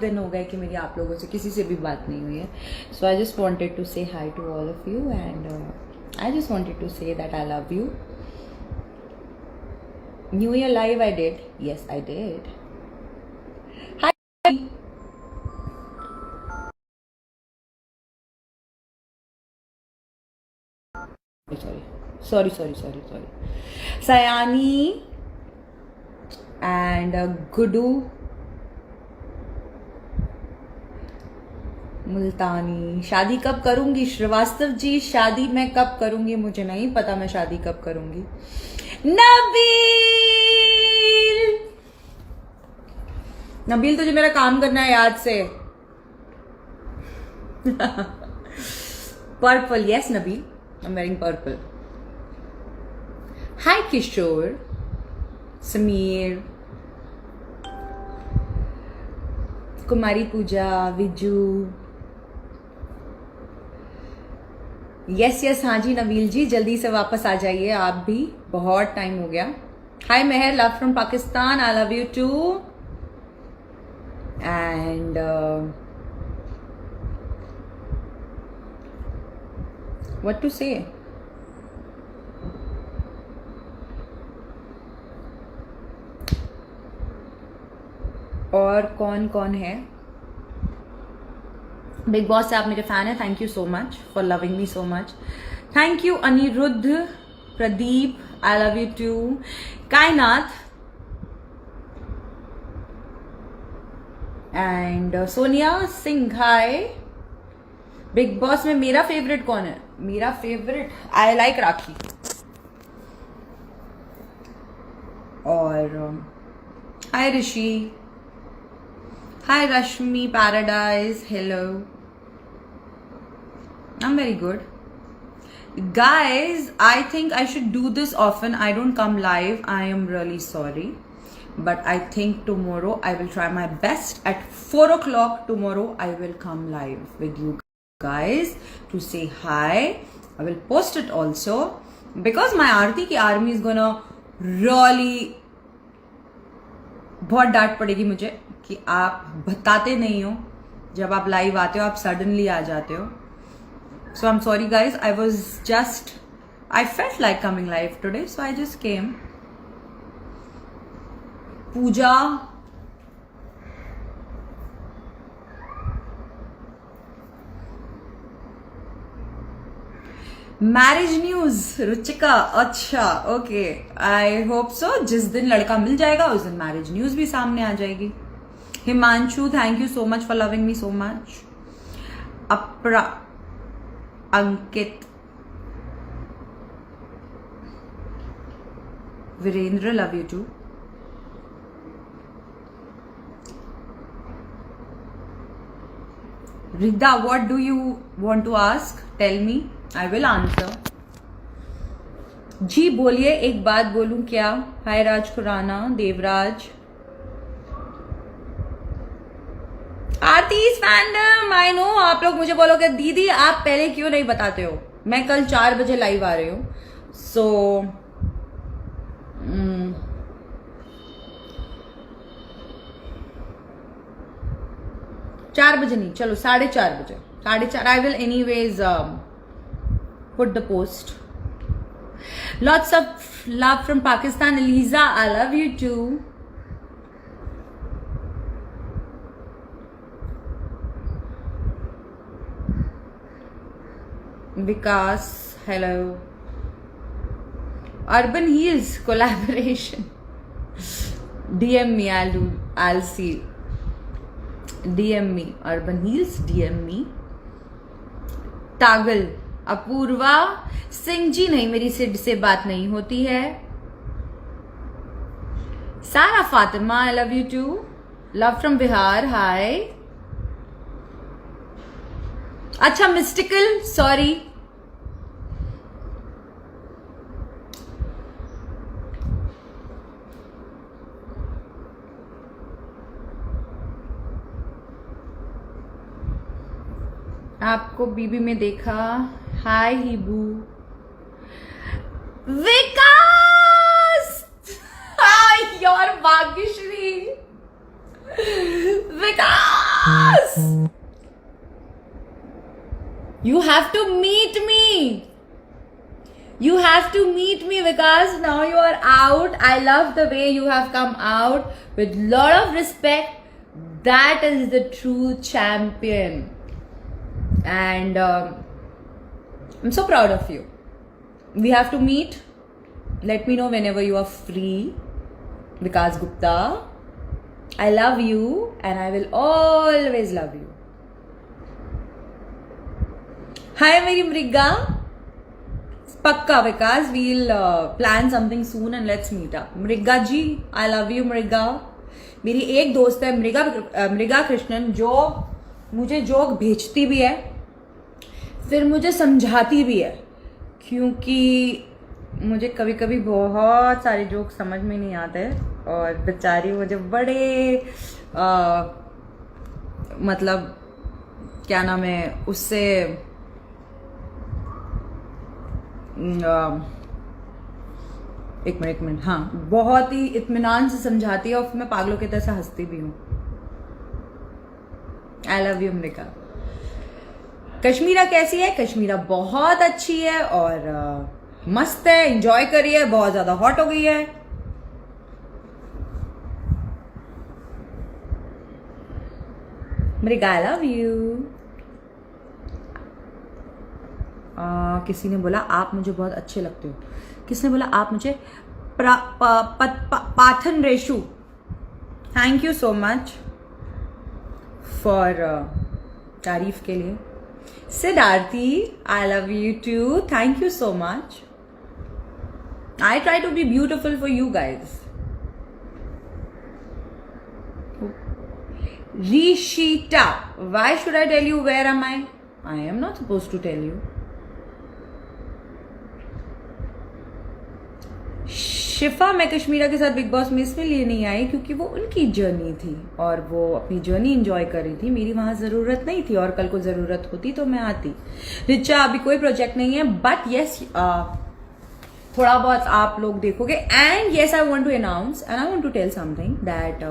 दिन हो गए कि मेरी आप लोगों से किसी से भी बात नहीं हुई है. So I just wanted to say hi to all of you and I just wanted to say that I love you. New Year live I did. Yes, I did. Hi. Sorry. Sayani and Gudu मुल्तानी. शादी कब करूंगी श्रीवास्तव जी? शादी मैं कब करूंगी मुझे नहीं पता. मैं शादी कब करूंगी. नबील तुझे मेरा काम करना है याद से. Purple. Yes Nabeel, I am wearing purple. Hi Kishore, Sameer, Kumari Puja, Viju. Yes हाँ जी नबील जी, जल्दी से वापस आ जाइए आप भी, बहुत टाइम हो गया. Hi Mehar, love from Pakistan. I love you too. And what to say. और कौन कौन है? बिग बॉस से आप मेरे फैन है. Thank you so much for loving me so much. Thank you Anirudh, Pradeep, I love you too. Kainat and Sonia Singh. Hi. Big boss में मेरा फेवरेट कौन है? मेरा फेवरेट आई लाइक राखी. और hi Rishi. Hi Rashmi paradise. Hello. I'm very good. Guys, I think I should do this often. I don't come live. I am really sorry. But I think tomorrow I will try my best. At 4 o'clock tomorrow, I will come live with you guys to say hi. I will post it also. Because my Aarti की army is gonna really बहुत डांट पड़ेगी मुझे कि आप बताते नहीं हो. जब आप लाइव आते हो आप सडनली आ जाते हो. So I'm sorry guys, I felt like coming live today, so I just came. Pooja. Marriage news Ruchika. अच्छा ओके, आई होप सो. जिस दिन लड़का मिल जाएगा उस दिन मैरिज न्यूज भी सामने आ जाएगी. Himanshu, thank you so much for loving me so much. Apara, Ankit, Virendra, love you too. Rida, what do you want to ask? Tell me, I will answer. जी बोलिए, एक बात बोलूं क्या? Hi Raj Khurana, Devraj. Aarti's fandom, I know आप लोग मुझे बोलोगे दीदी आप पहले क्यों नहीं बताते हो. मैं कल 4 बजे लाइव आ रही हूँ. सो 4 बजे नहीं, चलो 4:30 बजे. 4:30 I will anyways put the post. Lots of love from Pakistan. Eliza, I love you too. Vikas, hello. Urban Heels collaboration. DM me, I'll see. DM me, Urban Heels, DM me. Tagal, Apurva Singh ji. नहीं, मेरी सिड से बात नहीं होती है. सारा Fatima, I love you too. Love from Bihar, हाय. अच्छा mystical, sorry. आपको बीबी में देखा. Hi Hibu. Vikas, hi your Bhagyashree. Vikas Vikas! You have to meet me. You have to meet me, Vikas. Now you are out. I love the way you have come out with lot of respect. That is the true champion. And I'm so proud of you. We have to meet. Let me know whenever you are free. Vikas Gupta. I love you and I will always love you. Hi, मेरी मृगा. पक्का विकास, we'll plan something soon and let's meet up. Mriga ji, I love you मृगा. मेरी एक दोस्त है मृगा कृष्णन, जो मुझे joke भेजती भी है, फिर मुझे समझाती भी है, क्योंकि मुझे कभी कभी बहुत सारे जोक समझ में नहीं आते और बेचारी मुझे बड़े मतलब क्या नाम है उससे एक मिनट हाँ, बहुत ही इत्मीनान से समझाती है और मैं पागलों की तरह से हंसती भी हूँ. I love you America. Kashmira कैसी है? कश्मीरा बहुत अच्छी है और मस्त है, एंजॉय करी है, बहुत ज्यादा हॉट हो गई है. मृगा आई लव यू. किसी ने बोला आप मुझे बहुत अच्छे लगते हो. किसने बोला आप मुझे? Pathan Reshu. Thank you so much for तारीफ के लिए. Siddharthi, I love you too. Thank you so much. I try to be beautiful for you guys. Rishita, why should I tell you where am I? I am not supposed to tell you. शिफा, मैं कश्मीरा के साथ big boss में इसलिए नहीं आई क्योंकि वो उनकी journey थी और वो अपनी जर्नी एंजॉय कर रही थी. मेरी वहां जरूरत नहीं थी और कल को जरूरत होती तो मैं आती. रिचा, अभी कोई प्रोजेक्ट नहीं है, बट यस थोड़ा बहुत आप लोग देखोगे. And yes, I want to announce and I want to tell something that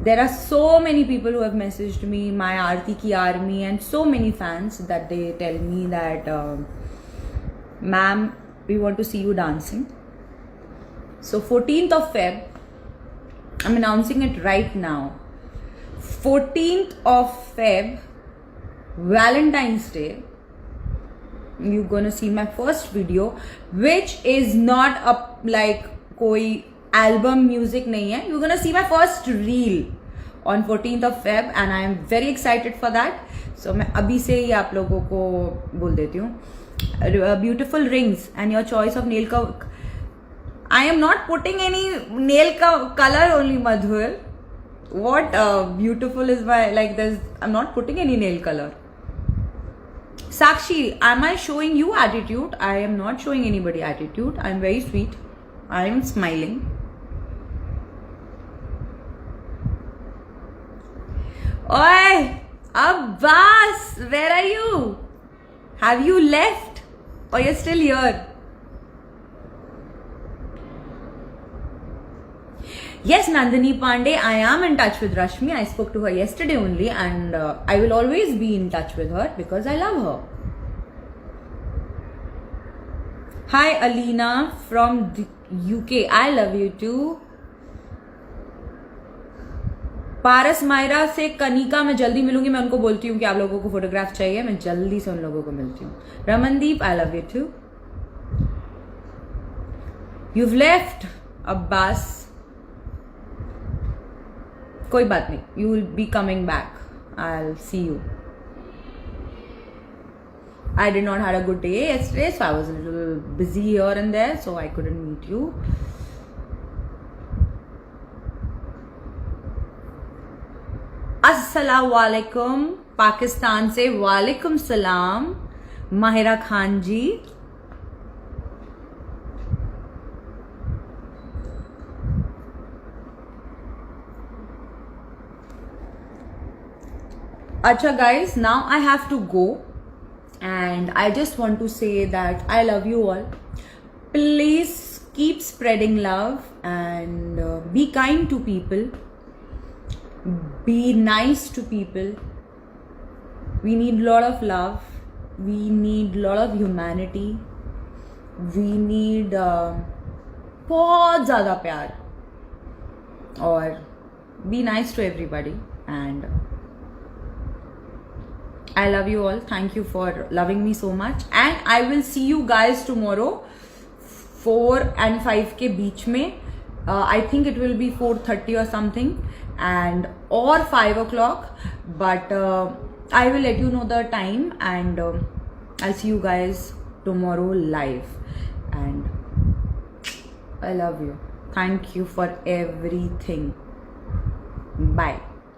there are so many people who have messaged me, my Aarti ki army and so many fans, that they tell me that ma'am, we want to see you dancing. So 14th of Feb, I'm announcing it right now. 14th of Feb, Valentine's Day, you're gonna see my first video, which is not a like koi album music nahi hai. You're gonna see my first reel on 14th of Feb and I am very excited for that. So मैं अभी से ही आप लोगों को बोल देती हूँ. Beautiful rings and your choice of nail का. I am not putting any nail का color only, Madhur. What beautiful is my like this. I'm not putting any nail color. Sakshi, am I showing you attitude? I am not showing anybody attitude. I am very sweet. I am smiling. Oi, Abbas, where are you? Have you left or you're still here? Yes, Nandini Pandey, I am in touch with Rashmi. I spoke to her yesterday only and I will always be in touch with her because I love her. Hi, Alina from the UK. I love you too. पारस मायरा से कनिका, मैं जल्दी मिलूंगी. मैं उनको बोलती हूँ कि आप लोगों को फोटोग्राफ चाहिए, मैं जल्दी से उन लोगों को मिलती हूँ. Ramandeep, I love you too. You've left, Abbas. कोई बात नहीं, you will be coming back. I'll see you. I did not had a good day yesterday, so I was a little busy here and there, so I couldn't meet you. अस्सलाम वालेकुम पाकिस्तान से. वालेकुम सलाम माहिरा खान जी. अच्छा guys, now I have to go and I just want to say that I love you all. Please keep spreading love and be kind to people. Be nice to people. We need a lot of love. We need a lot of humanity. We need बहुत ज़्यादा प्यार. Or be nice to everybody. And I love you all. Thank you for loving me so much. And I will see you guys tomorrow 4 and 5 के बीच में. I think it will be 4:30 or something, and or 5 o'clock. But I will let you know the time, and I'll see you guys tomorrow live. And I love you. Thank you for everything. Bye.